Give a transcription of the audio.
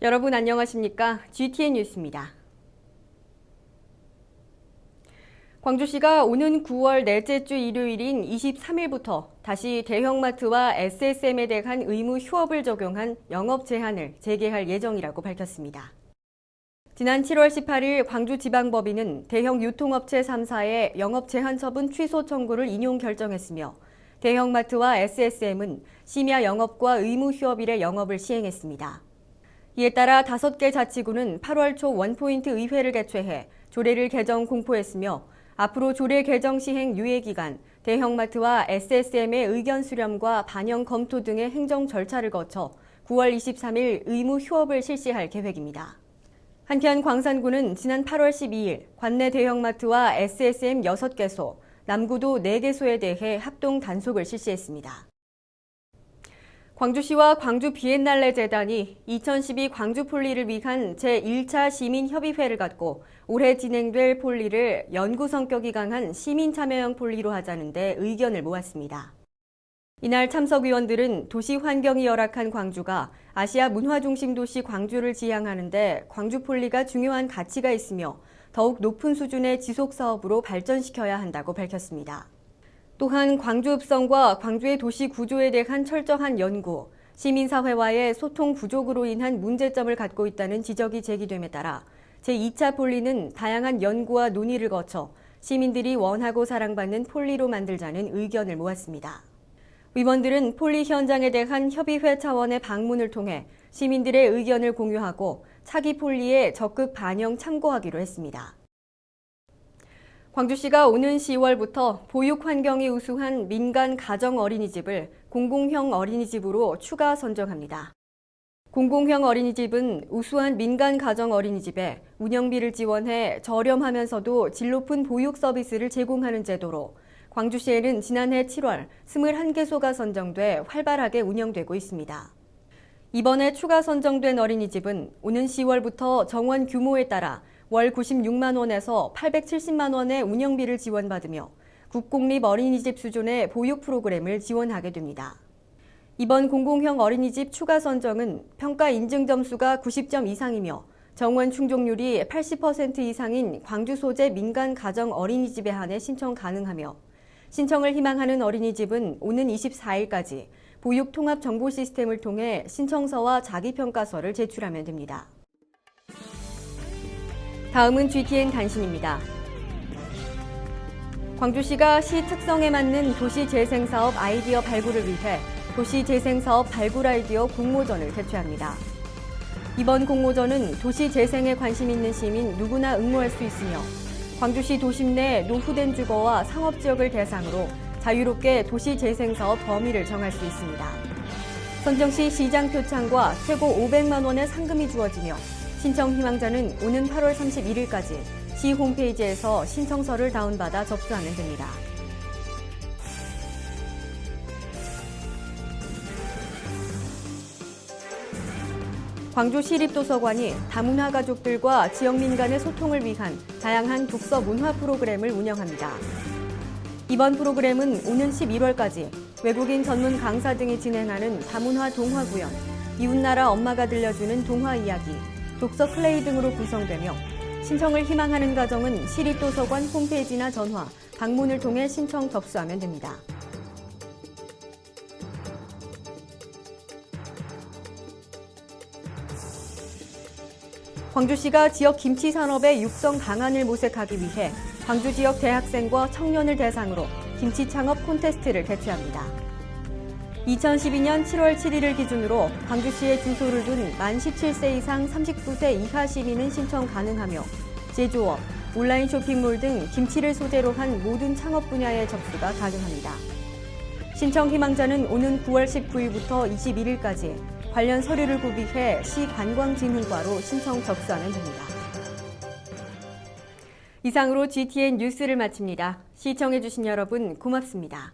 여러분 안녕하십니까? GTN 뉴스입니다. 광주시가 오는 9월 넷째 주 일요일인 23일부터 다시 대형마트와 SSM에 대한 의무 휴업을 적용한 영업 제한을 재개할 예정이라고 밝혔습니다. 지난 7월 18일 광주지방법원은 대형 유통업체 3사의 영업 제한 처분 취소 청구를 인용 결정했으며 대형마트와 SSM은 심야 영업과 의무 휴업일에 영업을 시행했습니다. 이에 따라 5개 자치구는 8월 초 원포인트 의회를 개최해 조례를 개정 공포했으며 앞으로 조례 개정 시행 유예 기간, 대형마트와 SSM의 의견 수렴과 반영 검토 등의 행정 절차를 거쳐 9월 23일 의무 휴업을 실시할 계획입니다. 한편 광산구는 지난 8월 12일 관내 대형마트와 SSM 6개소, 남구도 4개소에 대해 합동 단속을 실시했습니다. 광주시와 광주 비엔날레 재단이 2012 광주 폴리를 위한 제1차 시민협의회를 갖고 올해 진행될 폴리를 연구 성격이 강한 시민참여형 폴리로 하자는 데 의견을 모았습니다. 이날 참석위원들은 도시 환경이 열악한 광주가 아시아 문화중심 도시 광주를 지향하는 데 광주 폴리가 중요한 가치가 있으며 더욱 높은 수준의 지속사업으로 발전시켜야 한다고 밝혔습니다. 또한 광주 읍성과 광주의 도시 구조에 대한 철저한 연구, 시민사회와의 소통 부족으로 인한 문제점을 갖고 있다는 지적이 제기됨에 따라 제2차 폴리는 다양한 연구와 논의를 거쳐 시민들이 원하고 사랑받는 폴리로 만들자는 의견을 모았습니다. 위원들은 폴리 현장에 대한 협의회 차원의 방문을 통해 시민들의 의견을 공유하고 차기 폴리에 적극 반영 참고하기로 했습니다. 광주시가 오는 10월부터 보육 환경이 우수한 민간 가정 어린이집을 공공형 어린이집으로 추가 선정합니다. 공공형 어린이집은 우수한 민간 가정 어린이집에 운영비를 지원해 저렴하면서도 질 높은 보육 서비스를 제공하는 제도로 광주시에는 지난해 7월 21개소가 선정돼 활발하게 운영되고 있습니다. 이번에 추가 선정된 어린이집은 오는 10월부터 정원 규모에 따라 월 96만 원에서 870만 원의 운영비를 지원받으며 국공립 어린이집 수준의 보육 프로그램을 지원하게 됩니다. 이번 공공형 어린이집 추가 선정은 평가 인증 점수가 90점 이상이며 정원 충족률이 80% 이상인 광주 소재 민간 가정 어린이집에 한해 신청 가능하며 신청을 희망하는 어린이집은 오는 24일까지 보육 통합 정보 시스템을 통해 신청서와 자기평가서를 제출하면 됩니다. 다음은 GTN 단신입니다. 광주시가 시 특성에 맞는 도시재생사업 아이디어 발굴을 위해 도시재생사업 발굴 아이디어 공모전을 개최합니다. 이번 공모전은 도시재생에 관심 있는 시민 누구나 응모할 수 있으며 광주시 도심 내 노후된 주거와 상업지역을 대상으로 자유롭게 도시재생사업 범위를 정할 수 있습니다. 선정 시 시장 표창과 최고 500만 원의 상금이 주어지며 신청 희망자는 오는 8월 31일까지 시 홈페이지에서 신청서를 다운받아 접수하면 됩니다. 광주시립도서관이 다문화 가족들과 지역민 간의 소통을 위한 다양한 독서 문화 프로그램을 운영합니다. 이번 프로그램은 오는 11월까지 외국인 전문 강사 등이 진행하는 다문화 동화 구연, 이웃나라 엄마가 들려주는 동화 이야기, 독서 플레이 등으로 구성되며 신청을 희망하는 가정은 시립도서관 홈페이지나 전화, 방문을 통해 신청 접수하면 됩니다. 광주시가 지역 김치 산업의 육성 방안을 모색하기 위해 광주 지역 대학생과 청년을 대상으로 김치 창업 콘테스트를 개최합니다. 2012년 7월 7일을 기준으로 광주시에 주소를 둔 만 17세 이상 39세 이하 시민은 신청 가능하며 제조업, 온라인 쇼핑몰 등 김치를 소재로 한 모든 창업 분야의 접수가 가능합니다. 신청 희망자는 오는 9월 19일부터 21일까지 관련 서류를 구비해 시관광진흥과로 신청 접수하면 됩니다. 이상으로 GTN 뉴스를 마칩니다. 시청해주신 여러분 고맙습니다.